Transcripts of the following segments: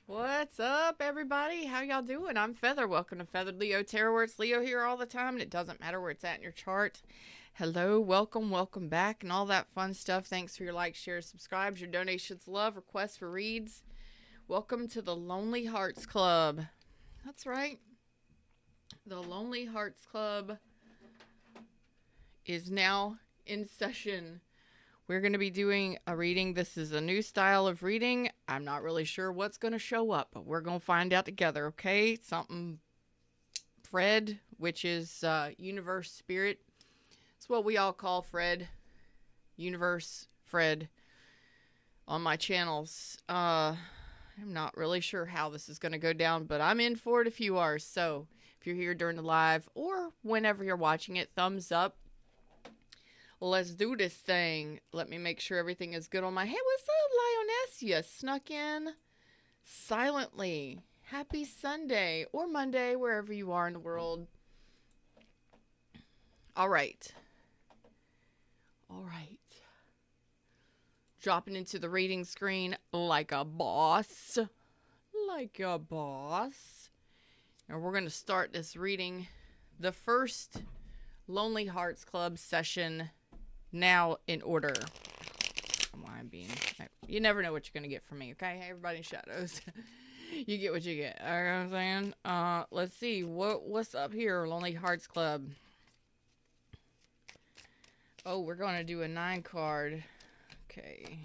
What's up, everybody? How y'all doing? I'm Feather. Welcome to Feathered Leo Tarot, where it's Leo here all the time, and it doesn't matter where it's at in your chart. Hello, welcome back, and all that fun stuff. Thanks for your likes, shares, subscribes, your donations, love, requests for reads. Welcome to the Lonely Hearts Club. That's right. The Lonely Hearts Club is now in session. We're going to be doing a reading. This is a new style of reading. I'm not really sure what's going to show up, but we're going to find out together, okay? Something Fred, which is universe spirit. It's what we all call Fred. Universe Fred on my channels. I'm not really sure how this is going to go down, but I'm in for it if you are. So if you're here during the live or whenever you're watching it, thumbs up. Let's do this thing. Let me make sure everything is good on my... Hey, what's up, Lioness? You snuck in silently. Happy Sunday or Monday, wherever you are in the world. All right. Dropping into the reading screen like a boss. Like a boss. And we're going to start this reading. The first Lonely Hearts Club session now in order. You never know what you're going to get from me, okay? Hey, everybody in shadows. You get what you get. You know what I'm saying? Let's see. What's up here, Lonely Hearts Club? Oh, we're going to do a 9 card. Okay.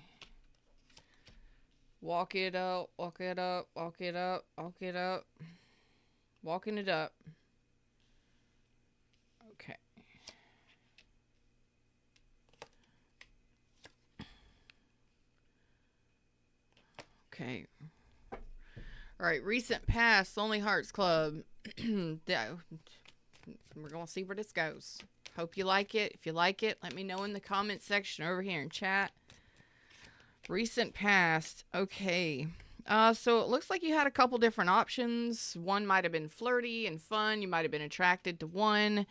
Walk it up, walk it up, walk it up, walk it up. Walking it up. Okay. Okay. All right. Recent past, Lonely Hearts Club. We're going to see where this goes. Hope you like it. If you like it, let me know in the comment section over here in chat. Recent past. Okay. So it looks like you had a couple different options. One might have been flirty and fun. You might have been attracted to one.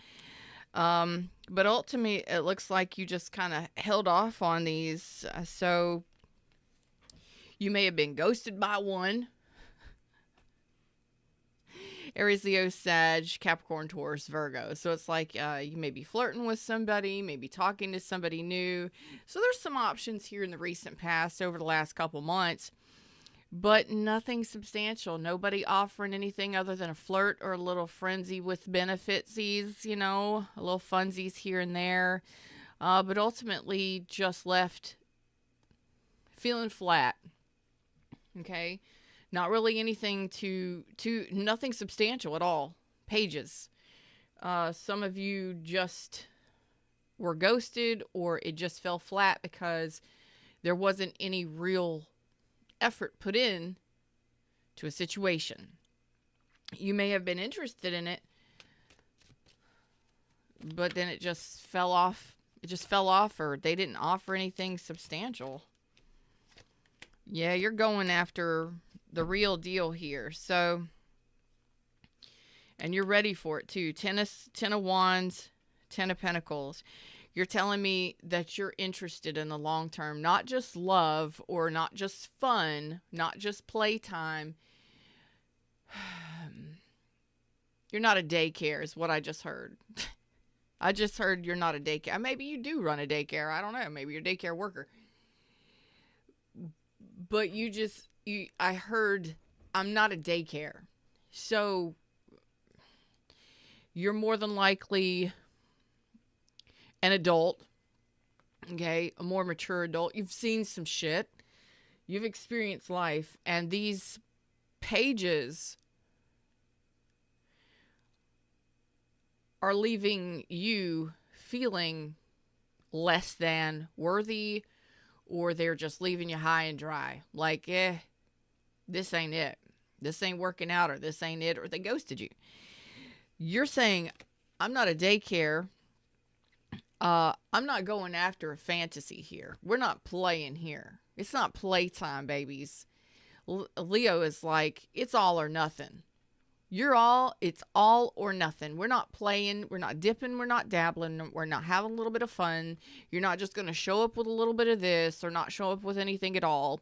But ultimately, it looks like you just kind of held off on these. So you may have been ghosted by one. Aries, Leo, Sag, Capricorn, Taurus, Virgo. So it's like you may be flirting with somebody, maybe talking to somebody new. So there's some options here in the recent past over the last couple months. But nothing substantial. Nobody offering anything other than a flirt or a little frenzy with benefitsies, you know, a little funsies here and there. But ultimately just left feeling flat. Okay. Not really anything nothing substantial at all. Pages. Some of you just were ghosted or it just fell flat because there wasn't any real effort put in to a situation. You may have been interested in it, but then it just fell off. It just fell off, or they didn't offer anything substantial. Yeah, you're going after the real deal here. So, and you're ready for it too. Ten of Wands, 10 of Pentacles. You're telling me that you're interested in the long term, not just love or not just fun, not just playtime. You're not a daycare is what I just heard. I just heard you're not a daycare. Maybe you do run a daycare. I don't know. Maybe you're a daycare worker. But I heard I'm not a daycare. So you're more than likely an adult, okay, a more mature adult. You've seen some shit. You've experienced life. And these pages are leaving you feeling less than worthy, or they're just leaving you high and dry. Like, this ain't it. This ain't working out, or this ain't it, or they ghosted you. You're saying, I'm not a daycare. I'm not going after a fantasy here. We're not playing here. It's not playtime, babies. Leo is like, it's all or nothing. It's all or nothing. We're not playing. We're not dipping. We're not dabbling. We're not having a little bit of fun. You're not just going to show up with a little bit of this or not show up with anything at all.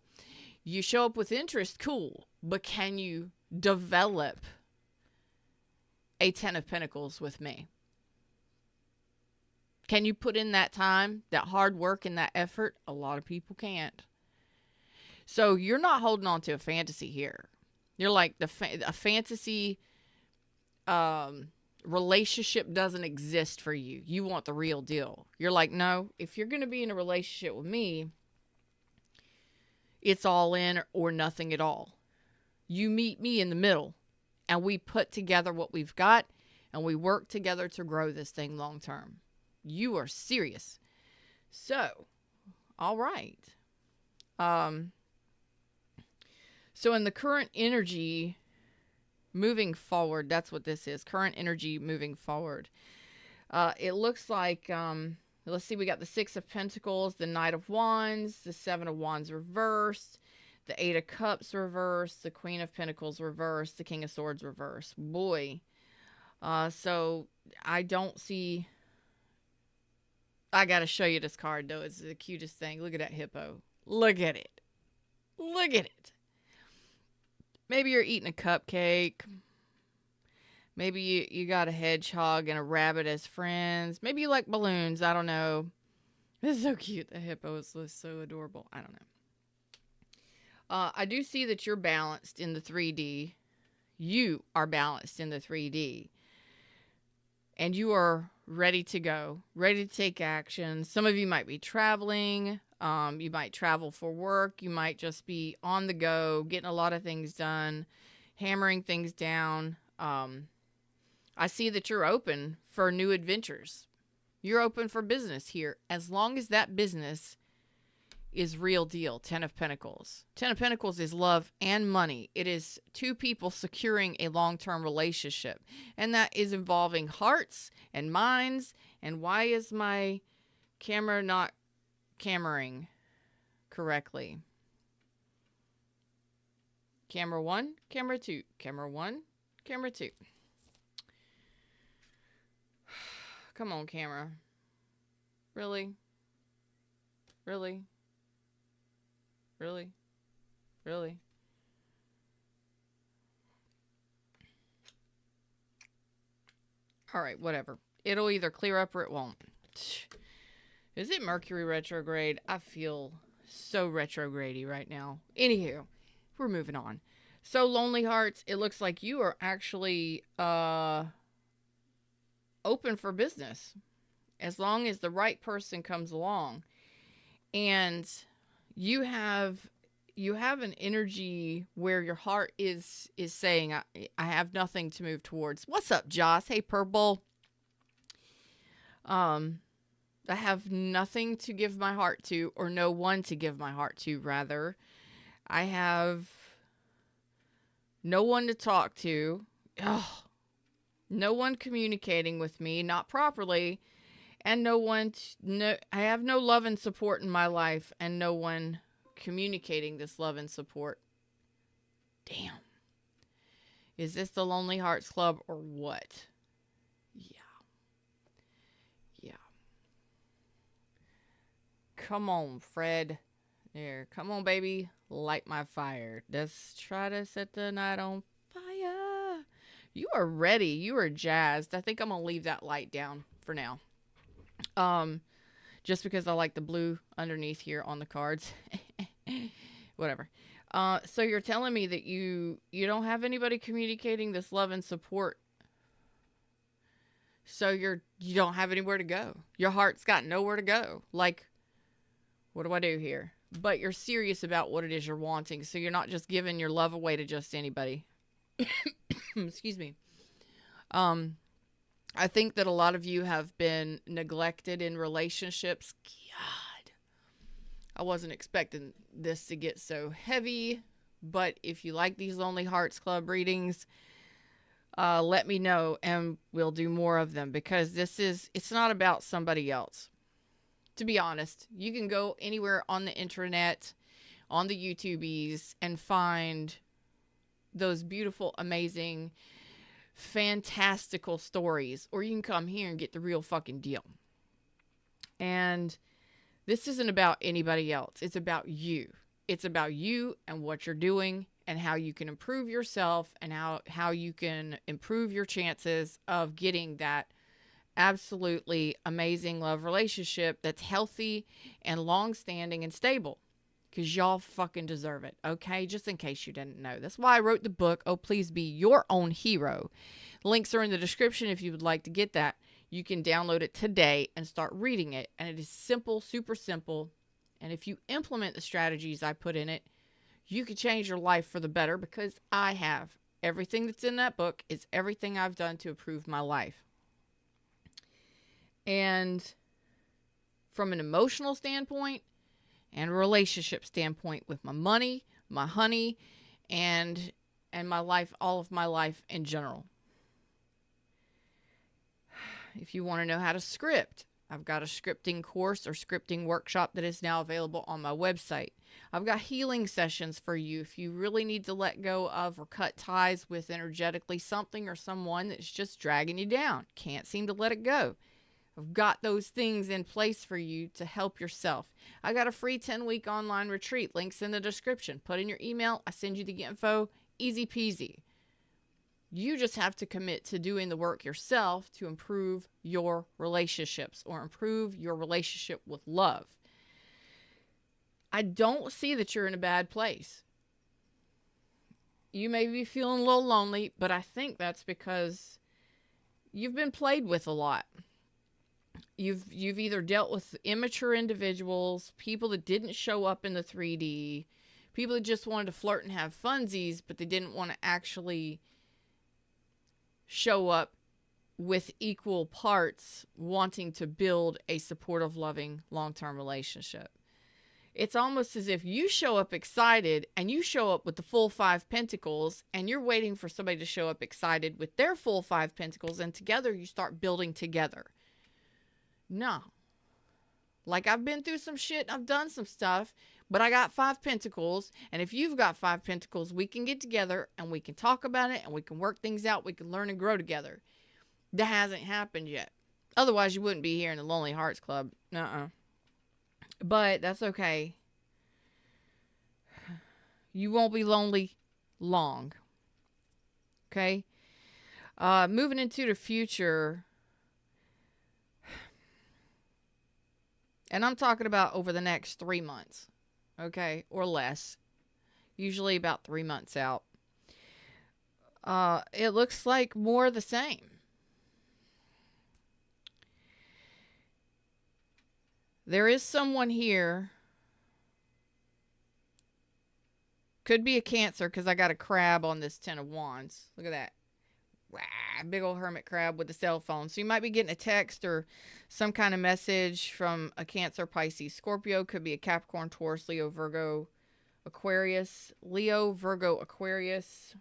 You show up with interest, cool. But can you develop a 10 of Pentacles with me? Can you put in that time, that hard work, and that effort? A lot of people can't. So you're not holding on to a fantasy here. You're like, a fantasy relationship doesn't exist for you. You want the real deal. You're like, no, if you're going to be in a relationship with me, it's all in or nothing at all. You meet me in the middle, and we put together what we've got, and we work together to grow this thing long term. You are serious. So, all right. So in the current energy moving forward, that's what this is. Current energy moving forward. It looks like, let's see, we got the 6 of Pentacles, the Knight of Wands, the 7 of Wands reversed, the 8 of Cups reversed, the Queen of Pentacles reversed, the King of Swords reversed. Boy. So I don't see... I got to show you this card, though. It's the cutest thing. Look at that hippo. Look at it. Look at it. Maybe you're eating a cupcake. Maybe you got a hedgehog and a rabbit as friends. Maybe you like balloons. I don't know. This is so cute. The hippo is so adorable. I don't know. I do see that you're balanced in the 3D. You are balanced in the 3D. And you are ready to go. Ready to take action. Some of you might be traveling. You might travel for work. You might just be on the go, getting a lot of things done, hammering things down. I see that you're open for new adventures. You're open for business here, as long as that business is real deal. 10 of Pentacles. 10 of Pentacles is love and money. It is two people securing a long-term relationship, and that is involving hearts and minds. And why is my camera not cameraing correctly? Camera 1, camera 2, camera 1, camera 2. Come on, camera. Really? Really? Really? Really? All right, whatever. It'll either clear up or it won't. Is it Mercury retrograde? I feel so retrograde-y right now. Anywho, we're moving on. So, Lonely Hearts, it looks like you are actually open for business, as long as the right person comes along. And you have an energy where your heart is saying, I have nothing to move towards. What's up, Joss? Hey, Purple. I have nothing to give my heart to, or no one to give my heart to, rather. I have no one to talk to. Ugh. No one communicating with me, not properly. And I have no love and support in my life, and no one communicating this love and support. Damn. Is this the Lonely Hearts Club or what? Yeah. Yeah. Come on, Fred. There. Come on, baby. Light my fire. Let's try to set the night on fire. You are ready. You are jazzed. I think I'm going to leave that light down for now. Just because I like the blue underneath here on the cards. Whatever. So you're telling me that you don't have anybody communicating this love and support. So you don't have anywhere to go. Your heart's got nowhere to go. Like, what do I do here? But you're serious about what it is you're wanting. So you're not just giving your love away to just anybody. Excuse me. I think that a lot of you have been neglected in relationships. God, I wasn't expecting this to get so heavy, but if you like these Lonely Hearts Club readings, let me know and we'll do more of them, because it's not about somebody else. To be honest, you can go anywhere on the internet, on the YouTubies, and find those beautiful, amazing, fantastical stories, or you can come here and get the real fucking deal. And this isn't about anybody else. It's about you. It's about you and what you're doing and how you can improve yourself and how you can improve your chances of getting that absolutely amazing love relationship that's healthy and long-standing and stable, because y'all fucking deserve it. Okay, just in case you didn't know, that's why I wrote the book, Oh Please Be Your Own Hero. Links are in the description if you would like to get that. You can download it today and start reading it, and it is simple, super simple. And if you implement the strategies I put in it, you could change your life for the better, because I have. Everything that's in that book is everything I've done to improve my life. And from an emotional standpoint and a relationship standpoint, with my money, my honey, and my life, all of my life in general. If you want to know how to script, I've got a scripting course or scripting workshop that is now available on my website. I've got healing sessions for you if you really need to let go of or cut ties with energetically something or someone that's just dragging you down. Can't seem to let it go. I've got those things in place for you to help yourself. I got a free 10-week online retreat. Links in the description. Put in your email. I send you the info. Easy peasy. You just have to commit to doing the work yourself to improve your relationships or improve your relationship with love. I don't see that you're in a bad place. You may be feeling a little lonely, but I think that's because you've been played with a lot. You've either dealt with immature individuals, people that didn't show up in the 3D, people that just wanted to flirt and have funsies, but they didn't want to actually show up with equal parts wanting to build a supportive, loving, long-term relationship. It's almost as if you show up excited and you show up with the full 5 pentacles and you're waiting for somebody to show up excited with their full 5 pentacles, and together you start building together. No. Like, I've been through some shit, I've done some stuff, but I got 5 pentacles, and if you've got 5 pentacles, we can get together and we can talk about it and we can work things out, we can learn and grow together. That hasn't happened yet. Otherwise, you wouldn't be here in the Lonely Hearts Club. But that's okay. You won't be lonely long. Okay? Moving into the future, and I'm talking about over the next 3 months, okay, or less. Usually about 3 months out. It looks like more of the same. There is someone here. Could be a Cancer, because I got a crab on this 10 of Wands. Look at that. Wow, big old hermit crab with a cell phone. So you might be getting a text or some kind of message from a Cancer, Pisces, Scorpio. Could be a Capricorn, Taurus, Leo, Virgo, Aquarius. Leo, Virgo, Aquarius.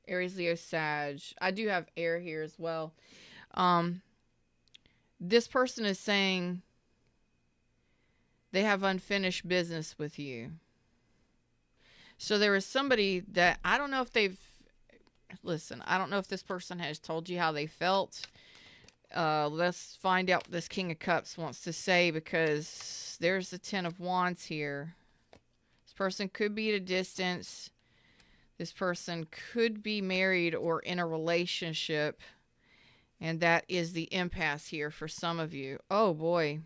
Aries, Leo, Sag. I do have air here as well. This person is saying they have unfinished business with you. So there is somebody that, I don't know if they've, listen, I don't know if this person has told you how they felt. Let's find out what this King of Cups wants to say, because there's the 10 of Wands here. This person could be at a distance. This person could be married or in a relationship. And that is the impasse here for some of you. Oh boy.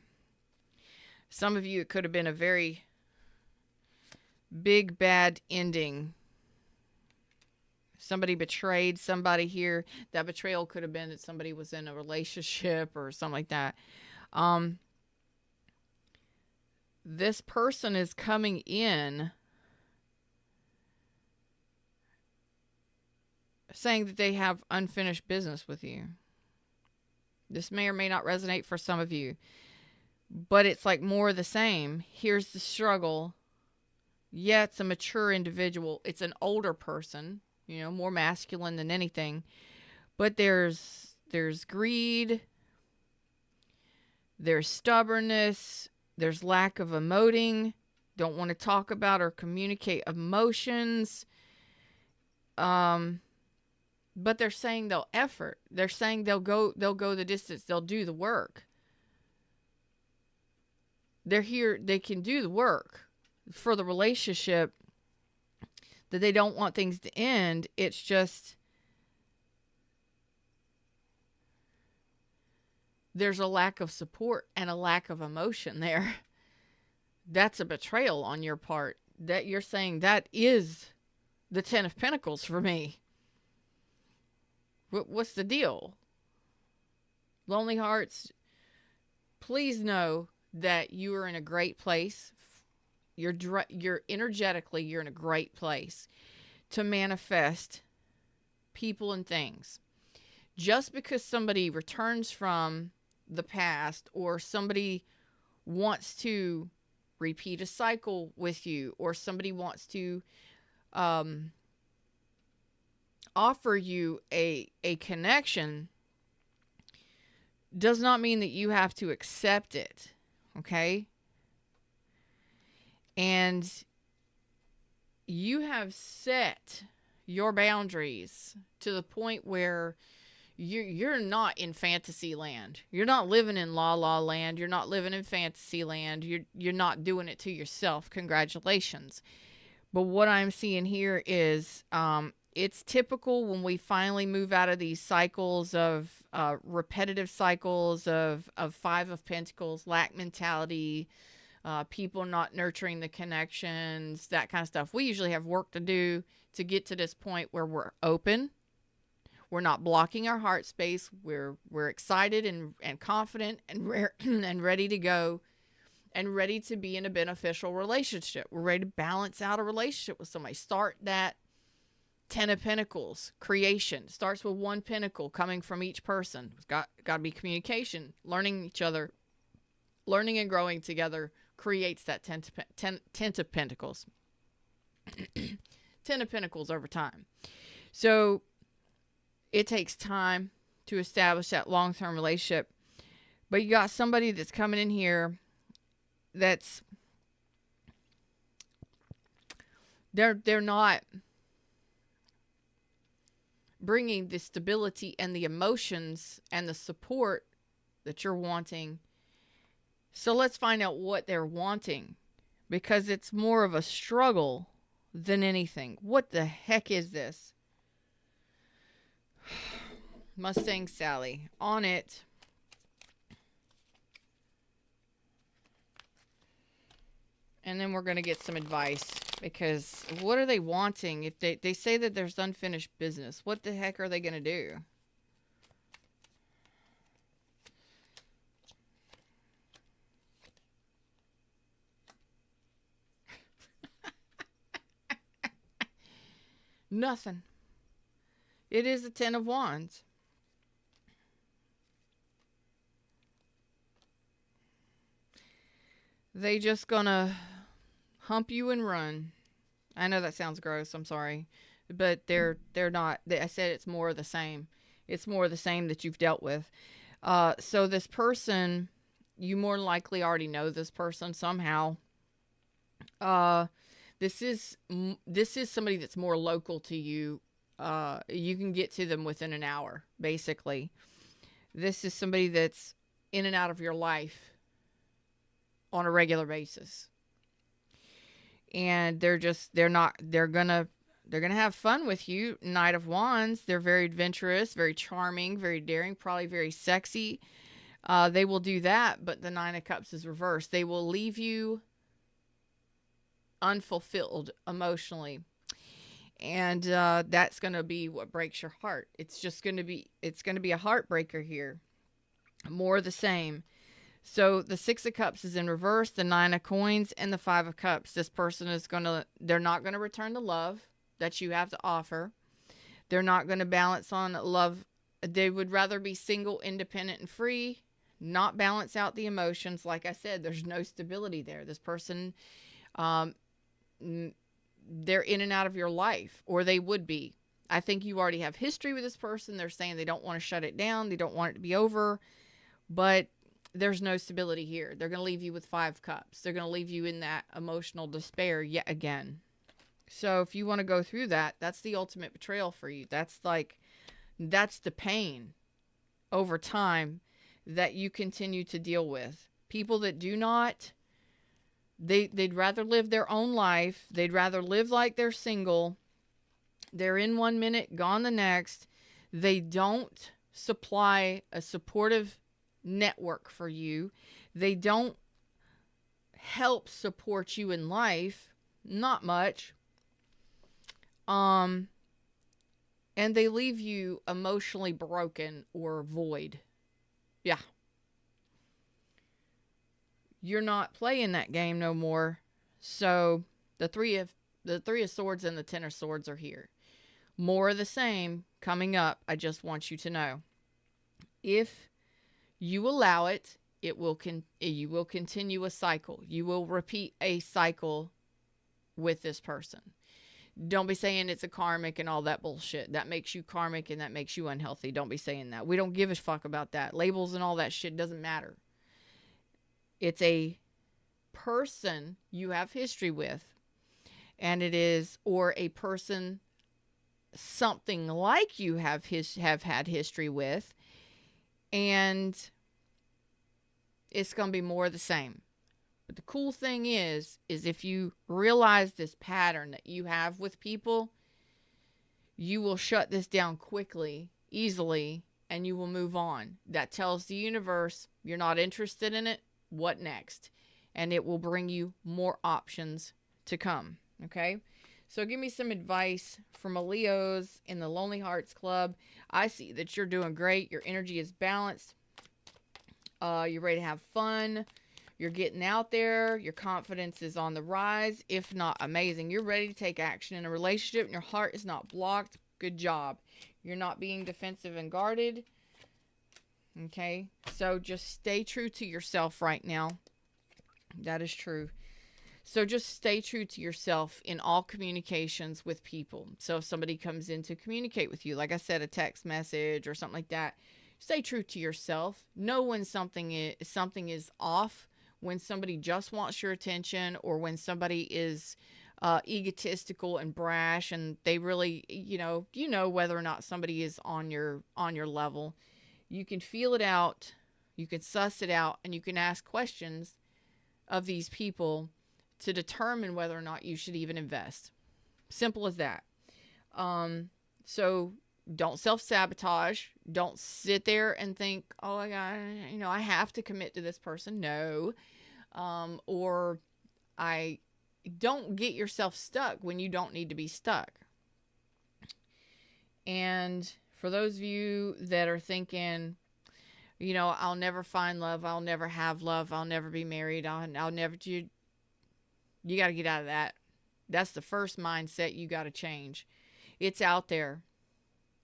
Some of you, it could have been a very big bad ending. Somebody betrayed somebody here. That betrayal could have been that somebody was in a relationship or something like that. This person is coming in saying that they have unfinished business with you. This may or may not resonate for some of you, but it's like more of the same. Here's the struggle. Yeah, it's a mature individual. It's an older person, you know, more masculine than anything. But there's greed. There's stubbornness. There's lack of emoting. Don't want to talk about or communicate emotions. But they're saying they'll effort. They're saying they'll go the distance. They'll do the work. They're here, they can do the work for the relationship, that they don't want things to end. It's just there's a lack of support and a lack of emotion there. That's a betrayal on your part. That you're saying that is the Ten of Pentacles for me. What's the deal? Lonely hearts, please know that you are in a great place. You're energetically, you're in a great place to manifest people and things. Just because somebody returns from the past, or somebody wants to repeat a cycle with you, or somebody wants to offer you a connection, does not mean that you have to accept it. Okay? And you have set your boundaries to the point where you're not in fantasy land. You're not living in la la land. You're not living in fantasy land. You're not doing it to yourself. Congratulations. But what I'm seeing here is it's typical when we finally move out of these cycles of repetitive cycles of Five of Pentacles, lack mentality, people not nurturing the connections, that kind of stuff. We usually have work to do to get to this point where we're open. We're not blocking our heart space. We're excited and confident and ready to go, and ready to be in a beneficial relationship. We're ready to balance out a relationship with somebody. Start that Ten of Pentacles creation. Starts with one pentacle coming from each person. It's got to be communication, learning each other, learning and growing together creates that ten of Pentacles. 10 of Pentacles over time. So it takes time to establish that long-term relationship. But you got somebody that's coming in here that's they're not bringing the stability and the emotions and the support that you're wanting. So let's find out what they're wanting, because it's more of a struggle than anything. What the heck is this? Mustang Sally. On it. And then we're going to get some advice, because what are they wanting? If they say that there's unfinished business, what the heck are they going to do? Nothing. It is the Ten of Wands. They just gonna hump you and run. I know that sounds gross. I'm sorry. But they're not. I said it's more of the same. It's more of the same that you've dealt with. So this person, you more than likely already know this person somehow. This is somebody that's more local to you. You can get to them within an hour, basically. This is somebody that's in and out of your life on a regular basis. And they're gonna have fun with you. Knight of Wands. They're very adventurous, very charming, very daring, probably very sexy. They will do that, but the Nine of Cups is reversed. They will leave you unfulfilled emotionally. And that's going to be what breaks your heart. It's going to be a heartbreaker here. More of the same. So the Six of Cups is in reverse, the Nine of Coins, and the Five of Cups. This person they're not going to return the love that you have to offer. They're not going to balance on love. They would rather be single, independent, and free, not balance out the emotions. Like I said, there's no stability there. This person, they're in and out of your life, or they would be. I think you already have history with this person. They're saying they don't want to shut it down. They don't want it to be over, but there's no stability here. They're going to leave you with Five Cups. They're going to leave you in that emotional despair yet again. So if you want to go through that, that's the ultimate betrayal for you. That's the pain over time that you continue to deal with. People that do not They'd rather live their own life. They'd rather live like they're single. They're in 1 minute, gone the next. They don't supply a supportive network for you. They don't help support you in life. Not much. And they leave you emotionally broken or void. Yeah. You're not playing that game no more. So the three of swords and the 10 of swords are here. More of the same coming up. I just want you to know. If you allow it, you will continue a cycle. You will repeat a cycle with this person. Don't be saying it's a karmic and all that bullshit. That makes you karmic and that makes you unhealthy. Don't be saying that. We don't give a fuck about that. Labels and all that shit doesn't matter. It's a person you have history with. And it is, or a person something like you have had history with. And it's going to be more of the same. But the cool thing is if you realize this pattern that you have with people, you will shut this down quickly, easily, and you will move on. That tells the universe you're not interested in it. What next? And it will bring you more options to come. Okay? So give me some advice from a Leo's in the Lonely Hearts Club. I see that you're doing great. Your energy is balanced. You're ready to have fun. You're getting out there. Your confidence is on the rise, if not amazing. You're ready to take action in a relationship and your heart is not blocked. Good job. You're not being defensive and guarded. Okay? So just stay true to yourself right now. That is true. So just stay true to yourself in all communications with people. So if somebody comes in to communicate with you, like I said, a text message or something like that, stay true to yourself. Know when something is off, when somebody just wants your attention, or when somebody is egotistical and brash and they really, you know whether or not somebody is on your level. You can feel it out, you can suss it out, and you can ask questions of these people to determine whether or not you should even invest. Simple as that. So don't self-sabotage. Don't sit there and think, oh, I have to commit to this person. No. Or I don't get yourself stuck when you don't need to be stuck. And for those of you that are thinking, I'll never find love, I'll never have love, I'll never be married, I'll never do. You got to get out of that. That's the first mindset you got to change. It's out there.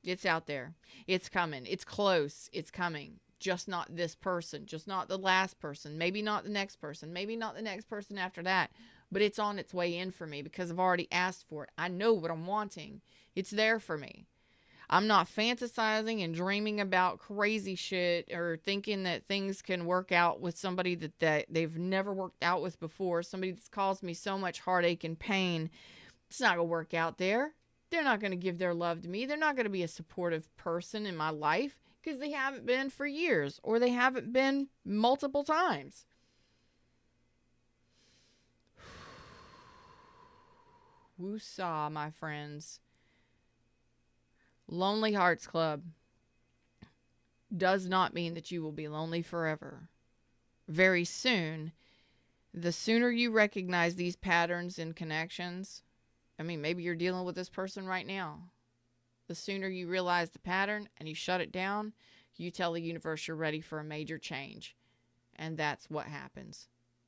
It's out there. It's coming. It's close. It's coming. Just not this person. Just not the last person. Maybe not the next person. Maybe not the next person after that. But it's on its way in for me because I've already asked for it. I know what I'm wanting. It's there for me. I'm not fantasizing and dreaming about crazy shit or thinking that things can work out with somebody that they've never worked out with before. Somebody that's caused me so much heartache and pain. It's not going to work out there. They're not going to give their love to me. They're not going to be a supportive person in my life because they haven't been for years or they haven't been multiple times. Woosah, my friends. Lonely Hearts Club does not mean that you will be lonely forever. Very soon, the sooner you recognize these patterns and connections, maybe you're dealing with this person right now. The sooner you realize the pattern and you shut it down, you tell the universe you're ready for a major change. And that's what happens.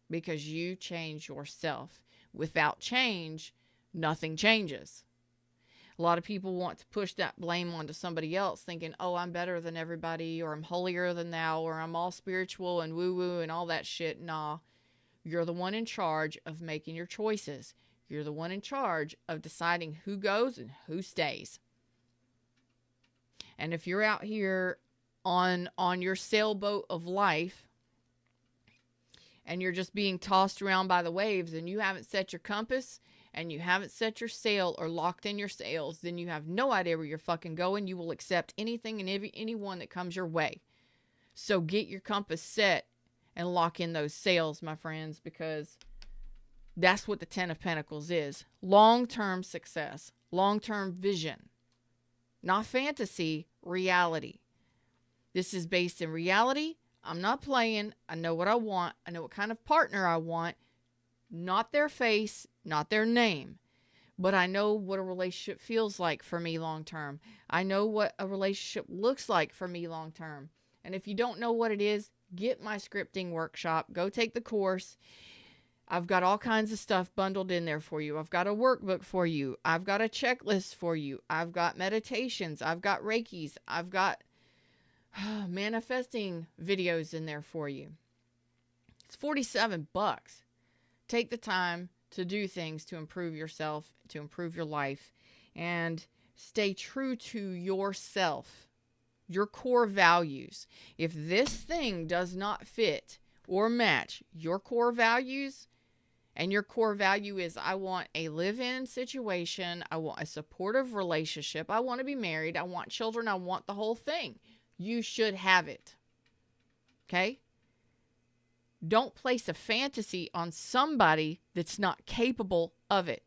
Because you change yourself. Without change, nothing changes. A lot of people want to push that blame onto somebody else thinking, oh, I'm better than everybody, or I'm holier than thou, or I'm all spiritual and woo-woo and all that shit. Nah, you're the one in charge of making your choices. You're the one in charge of deciding who goes and who stays. And if you're out here on your sailboat of life and you're just being tossed around by the waves and you haven't set your compass and you haven't set your sail or locked in your sails, then you have no idea where you're fucking going. You will accept anything and anyone that comes your way. So get your compass set and lock in those sails, my friends, because That's what the Ten of Pentacles is. Long-term success, long-term vision, not fantasy, reality. This is based in reality. I'm not playing. I know what I want. I know what kind of partner I want. Not their face, not their name. But I know what a relationship feels like for me long term. I know what a relationship looks like for me long term. And if you don't know what it is, get my scripting workshop. Go take the course. I've got all kinds of stuff bundled in there for you. I've got a workbook for you. I've got a checklist for you. I've got meditations. I've got Reikis. I've got manifesting videos in there for you. It's $47. Take the time to do things to improve yourself, to improve your life, and stay true to yourself, your core values. If this thing does not fit or match your core values, and your core value is, I want a live-in situation, I want a supportive relationship, I want to be married, I want children, I want the whole thing, you should have it. Okay? Don't place a fantasy on somebody that's not capable of it.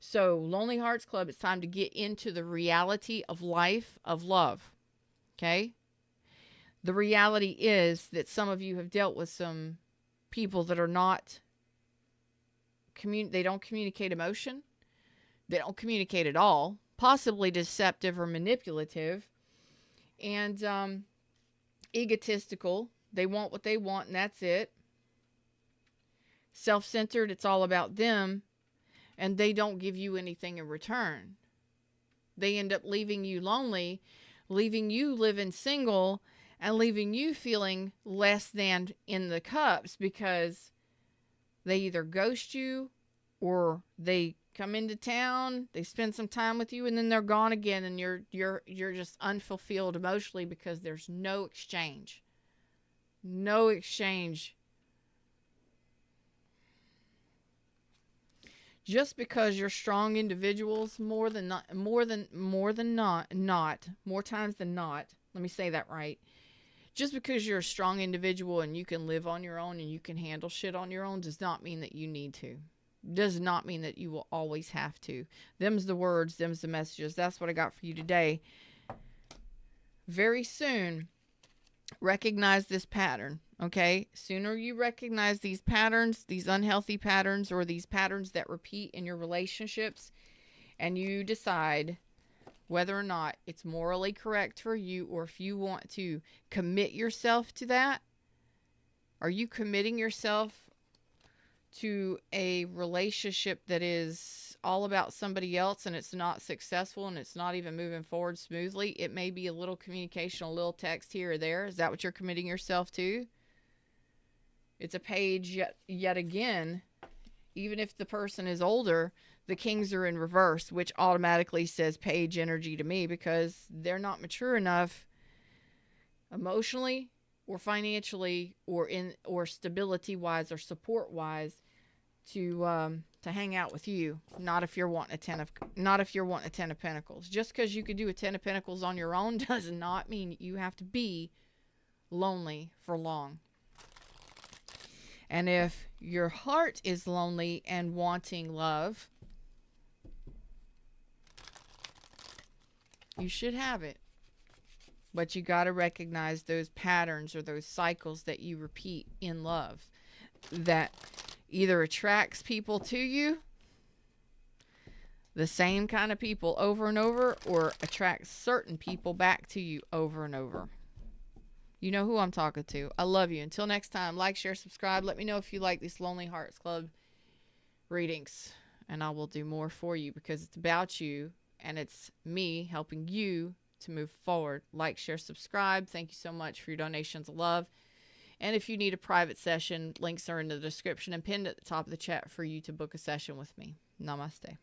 So, Lonely Hearts Club, it's time to get into the reality of life, of love. Okay? The reality is that some of you have dealt with some people that are not, they don't communicate emotion. They don't communicate at all. Possibly deceptive or manipulative. And egotistical. They want what they want and that's it. Self-centered, it's all about them, and they don't give you anything in return. They end up leaving you lonely, leaving you living single, and leaving you feeling less than in the cups because they either ghost you or they come into town, they spend some time with you, and then they're gone again, and you're just unfulfilled emotionally because there's no exchange. No exchange. Just because you're strong individuals, more times than not, let me say that right. Just because you're a strong individual and you can live on your own and you can handle shit on your own does not mean that you need to. Does not mean that you will always have to. Them's the words, them's the messages. That's what I got for you today. Very soon, recognize this pattern. Okay, sooner you recognize these patterns, these unhealthy patterns, or these patterns that repeat in your relationships, and you decide whether or not it's morally correct for you, or if you want to commit yourself to that. Are you committing yourself to a relationship that is all about somebody else and it's not successful and it's not even moving forward smoothly? It may be a little communication, a little text here or there. Is that what you're committing yourself to? It's a page yet again. Even if the person is older, the kings are in reverse, which automatically says page energy to me because they're not mature enough emotionally or financially or stability wise or support wise to hang out with you. Not if you're wanting a 10 of Pentacles. Just because you could do a 10 of Pentacles on your own does not mean you have to be lonely for long. And if your heart is lonely and wanting love, you should have it. But you got to recognize those patterns or those cycles that you repeat in love that either attracts people to you, the same kind of people over and over, or attracts certain people back to you over and over. You know who I'm talking to. I love you. Until next time, like, share, subscribe. Let me know if you like these Lonely Hearts Club readings, and I will do more for you because it's about you and it's me helping you to move forward. Like, share, subscribe. Thank you so much for your donations of love. And if you need a private session, links are in the description and pinned at the top of the chat for you to book a session with me. Namaste.